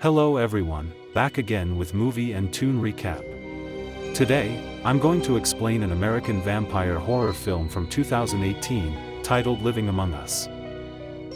Hello everyone, back again with movie and tune recap. Today, I'm going to explain an American vampire horror film from 2018, titled Living Among Us.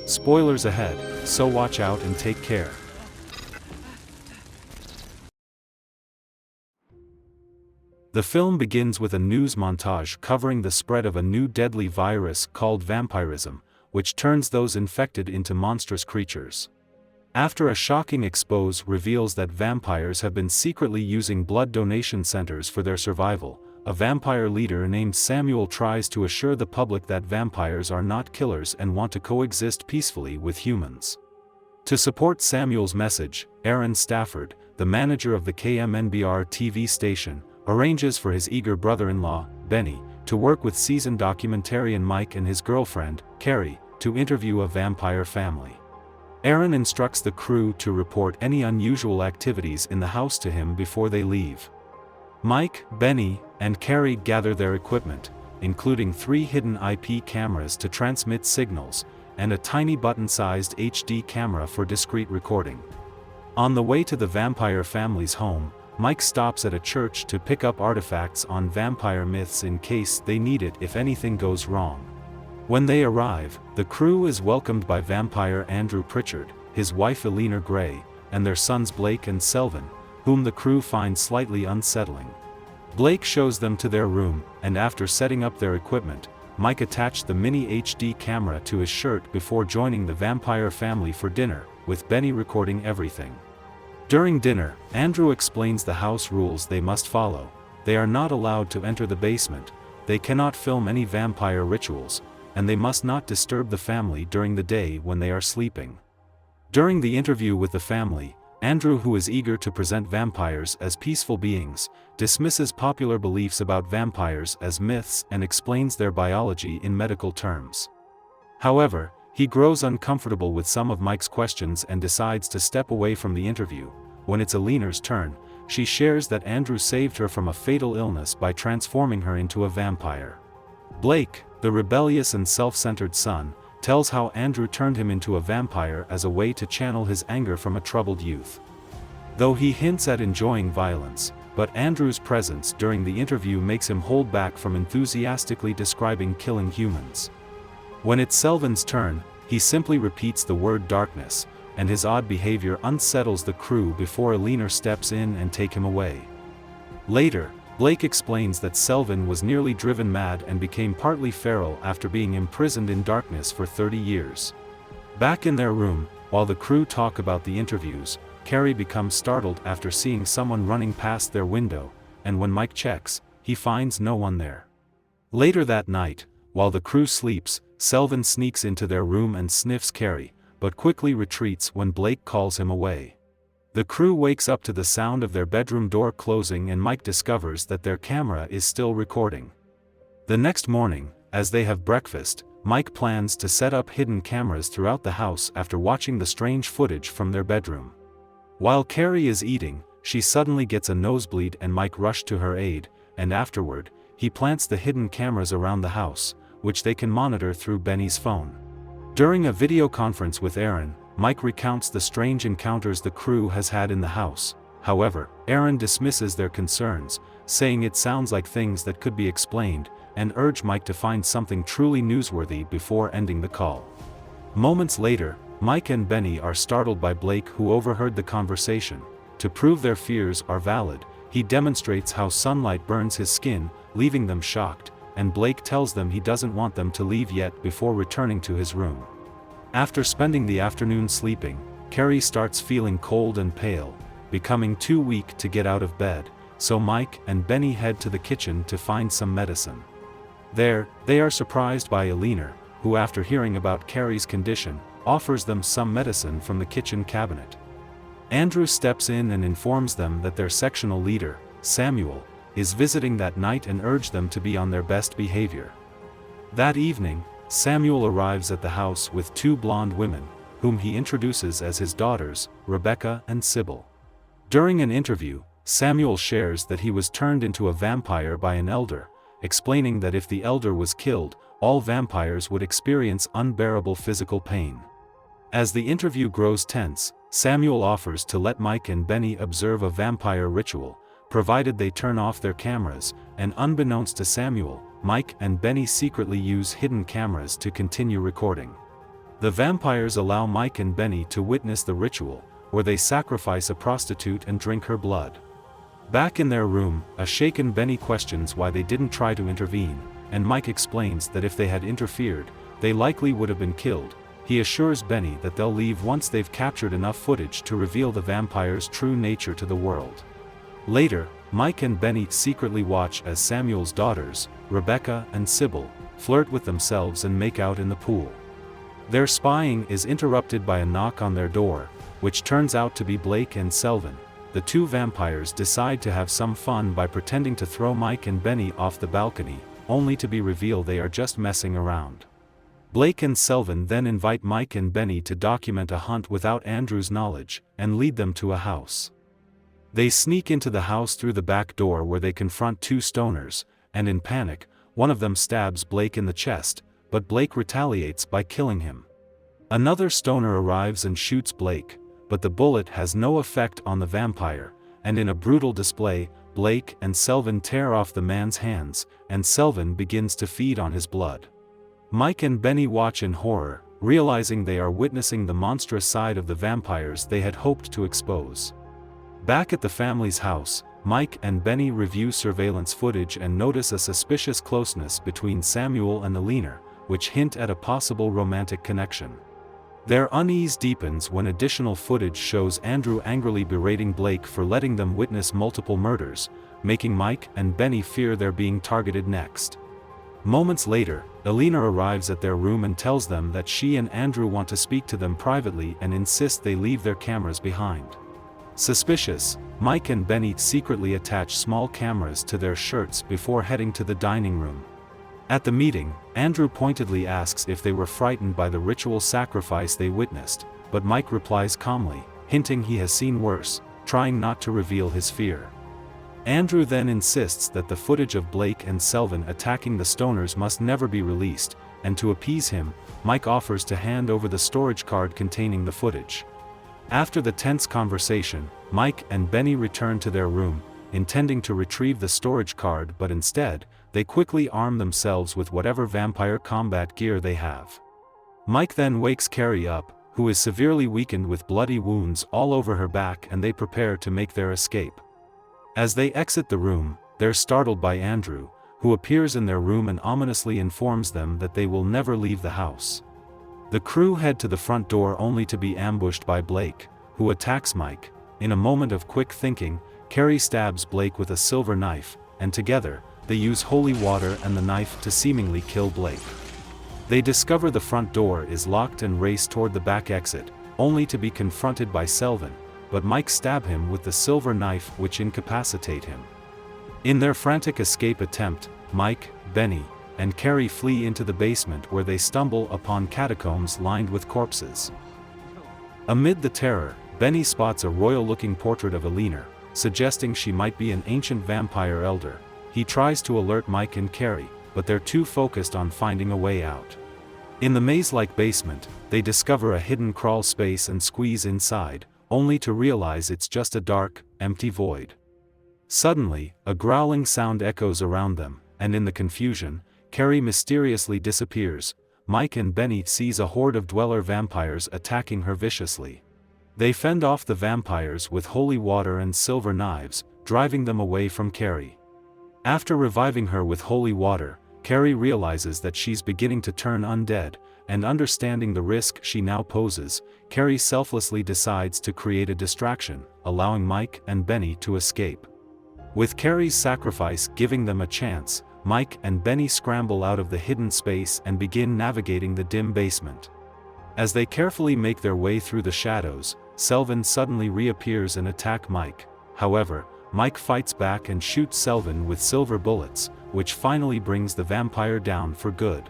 Spoilers ahead, so watch out and take care. The film begins with a news montage covering the spread of a new deadly virus called vampirism, which turns those infected into monstrous creatures. After a shocking expose reveals that vampires have been secretly using blood donation centers for their survival, a vampire leader named Samuel tries to assure the public that vampires are not killers and want to coexist peacefully with humans. To support Samuel's message, Aaron Stafford, the manager of the KMNBR TV station, arranges for his eager brother-in-law, Benny, to work with seasoned documentarian Mike and his girlfriend, Carrie, to interview a vampire family. Aaron instructs the crew to report any unusual activities in the house to him before they leave. Mike, Benny, and Carrie gather their equipment, including 3 hidden IP cameras to transmit signals, and a tiny button-sized HD camera for discreet recording. On the way to the vampire family's home, Mike stops at a church to pick up artifacts on vampire myths in case they need it if anything goes wrong. When they arrive, the crew is welcomed by vampire Andrew Pritchard, his wife Eleanor Gray, and their sons Blake and Selvin, whom the crew finds slightly unsettling. Blake shows them to their room, and after setting up their equipment, Mike attached the mini HD camera to his shirt before joining the vampire family for dinner, with Benny recording everything. During dinner, Andrew explains the house rules they must follow. They are not allowed to enter the basement, they cannot film any vampire rituals, and they must not disturb the family during the day when they are sleeping. During the interview with the family, Andrew, who is eager to present vampires as peaceful beings, dismisses popular beliefs about vampires as myths and explains their biology in medical terms. However, he grows uncomfortable with some of Mike's questions and decides to step away from the interview. When it's Eleanor's turn, she shares that Andrew saved her from a fatal illness by transforming her into a vampire. Blake, the rebellious and self-centered son, tells how Andrew turned him into a vampire as a way to channel his anger from a troubled youth. Though he hints at enjoying violence, but Andrew's presence during the interview makes him hold back from enthusiastically describing killing humans. When it's Selvin's turn, he simply repeats the word darkness, and his odd behavior unsettles the crew before Eleanor steps in and takes him away. Later, Blake explains that Selvin was nearly driven mad and became partly feral after being imprisoned in darkness for 30 years. Back in their room, while the crew talk about the interviews, Carrie becomes startled after seeing someone running past their window, and when Mike checks, he finds no one there. Later that night, while the crew sleeps, Selvin sneaks into their room and sniffs Carrie, but quickly retreats when Blake calls him away. The crew wakes up to the sound of their bedroom door closing and Mike discovers that their camera is still recording. The next morning, as they have breakfast, Mike plans to set up hidden cameras throughout the house after watching the strange footage from their bedroom. While Carrie is eating, she suddenly gets a nosebleed and Mike rushes to her aid, and afterward, he plants the hidden cameras around the house, which they can monitor through Benny's phone. During a video conference with Aaron, Mike recounts the strange encounters the crew has had in the house. However, Aaron dismisses their concerns, saying it sounds like things that could be explained, and urges Mike to find something truly newsworthy before ending the call. Moments later, Mike and Benny are startled by Blake, who overheard the conversation. To prove their fears are valid, he demonstrates how sunlight burns his skin, leaving them shocked, and Blake tells them he doesn't want them to leave yet before returning to his room. After spending the afternoon sleeping, Carrie starts feeling cold and pale, becoming too weak to get out of bed, so Mike and Benny head to the kitchen to find some medicine. There, they are surprised by Eleanor, who after hearing about Carrie's condition, offers them some medicine from the kitchen cabinet. Andrew steps in and informs them that their sectional leader, Samuel, is visiting that night and urges them to be on their best behavior. That evening, Samuel arrives at the house with 2 blonde women, whom he introduces as his daughters, Rebecca and Sybil. During an interview, Samuel shares that he was turned into a vampire by an elder, explaining that if the elder was killed, all vampires would experience unbearable physical pain. As the interview grows tense, Samuel offers to let Mike and Benny observe a vampire ritual, provided they turn off their cameras, and unbeknownst to Samuel, Mike and Benny secretly use hidden cameras to continue recording. The vampires allow Mike and Benny to witness the ritual, where they sacrifice a prostitute and drink her blood. Back in their room, a shaken Benny questions why they didn't try to intervene, and Mike explains that if they had interfered, they likely would have been killed. He assures Benny that they'll leave once they've captured enough footage to reveal the vampire's true nature to the world. Later, Mike and Benny secretly watch as Samuel's daughters, Rebecca and Sybil, flirt with themselves and make out in the pool. Their spying is interrupted by a knock on their door, which turns out to be Blake and Selvin. The two vampires decide to have some fun by pretending to throw Mike and Benny off the balcony, only to be revealed they are just messing around. Blake and Selvin then invite Mike and Benny to document a hunt without Andrew's knowledge, and lead them to a house. They sneak into the house through the back door where they confront two stoners, and in panic, one of them stabs Blake in the chest, but Blake retaliates by killing him. Another stoner arrives and shoots Blake, but the bullet has no effect on the vampire, and in a brutal display, Blake and Selvin tear off the man's hands, and Selvin begins to feed on his blood. Mike and Benny watch in horror, realizing they are witnessing the monstrous side of the vampires they had hoped to expose. Back at the family's house, Mike and Benny review surveillance footage and notice a suspicious closeness between Samuel and Alina, which hint at a possible romantic connection. Their unease deepens when additional footage shows Andrew angrily berating Blake for letting them witness multiple murders, making Mike and Benny fear they're being targeted next. Moments later, Alina arrives at their room and tells them that she and Andrew want to speak to them privately and insist they leave their cameras behind. Suspicious, Mike and Benny secretly attach small cameras to their shirts before heading to the dining room. At the meeting, Andrew pointedly asks if they were frightened by the ritual sacrifice they witnessed, but Mike replies calmly, hinting he has seen worse, trying not to reveal his fear. Andrew then insists that the footage of Blake and Selvin attacking the stoners must never be released, and to appease him, Mike offers to hand over the storage card containing the footage. After the tense conversation, Mike and Benny return to their room, intending to retrieve the storage card, but instead, they quickly arm themselves with whatever vampire combat gear they have. Mike then wakes Carrie up, who is severely weakened with bloody wounds all over her back, and they prepare to make their escape. As they exit the room, they're startled by Andrew, who appears in their room and ominously informs them that they will never leave the house. The crew head to the front door only to be ambushed by Blake, who attacks Mike. In a moment of quick thinking, Carrie stabs Blake with a silver knife, and together, they use holy water and the knife to seemingly kill Blake. They discover the front door is locked and race toward the back exit, only to be confronted by Selvin, but Mike stab him with the silver knife which incapacitate him. In their frantic escape attempt, Mike, Benny, and Carrie flee into the basement where they stumble upon catacombs lined with corpses. Amid the terror, Benny spots a royal-looking portrait of Alina, suggesting she might be an ancient vampire elder. He tries to alert Mike and Carrie, but they're too focused on finding a way out. In the maze-like basement, they discover a hidden crawl space and squeeze inside, only to realize it's just a dark, empty void. Suddenly, a growling sound echoes around them, and in the confusion, Carrie mysteriously disappears. Mike and Benny sees a horde of dweller vampires attacking her viciously. They fend off the vampires with holy water and silver knives, driving them away from Carrie. After reviving her with holy water, Carrie realizes that she's beginning to turn undead, and understanding the risk she now poses, Carrie selflessly decides to create a distraction, allowing Mike and Benny to escape. With Carrie's sacrifice giving them a chance, Mike and Benny scramble out of the hidden space and begin navigating the dim basement. As they carefully make their way through the shadows, Selvin suddenly reappears and attacks Mike. However, Mike fights back and shoots Selvin with silver bullets, which finally brings the vampire down for good.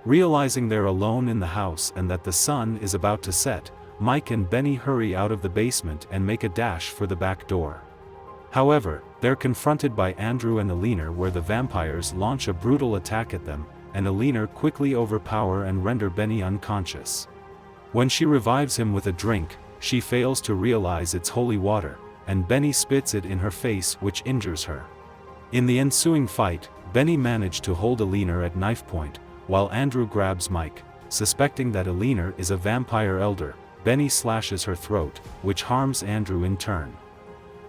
Realizing they're alone in the house and that the sun is about to set, Mike and Benny hurry out of the basement and make a dash for the back door. However, they're confronted by Andrew and Alina, where the vampires launch a brutal attack at them, and Alina quickly overpower and render Benny unconscious. When she revives him with a drink, she fails to realize it's holy water, and Benny spits it in her face, which injures her. In the ensuing fight, Benny managed to hold Alina at knife point, while Andrew grabs Mike. Suspecting that Alina is a vampire elder, Benny slashes her throat, which harms Andrew in turn.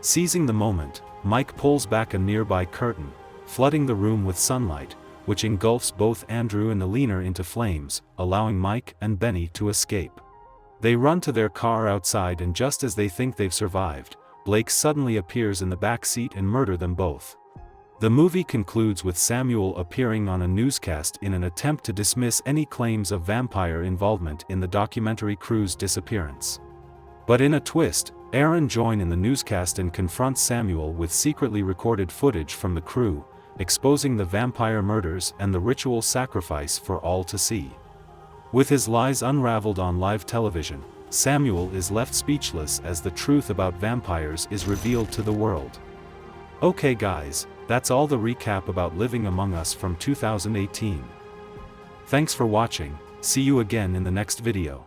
Seizing the moment, Mike pulls back a nearby curtain, flooding the room with sunlight, which engulfs both Andrew and Alina into flames, allowing Mike and Benny to escape. They run to their car outside, and just as they think they've survived, Blake suddenly appears in the back seat and murders them both. The movie concludes with Samuel appearing on a newscast in an attempt to dismiss any claims of vampire involvement in the documentary crew's disappearance. But in a twist, Aaron joins in the newscast and confronts Samuel with secretly recorded footage from the crew, exposing the vampire murders and the ritual sacrifice for all to see. With his lies unraveled on live television, Samuel is left speechless as the truth about vampires is revealed to the world. Okay guys, that's all the recap about Living Among Us from 2018. Thanks for watching, see you again in the next video.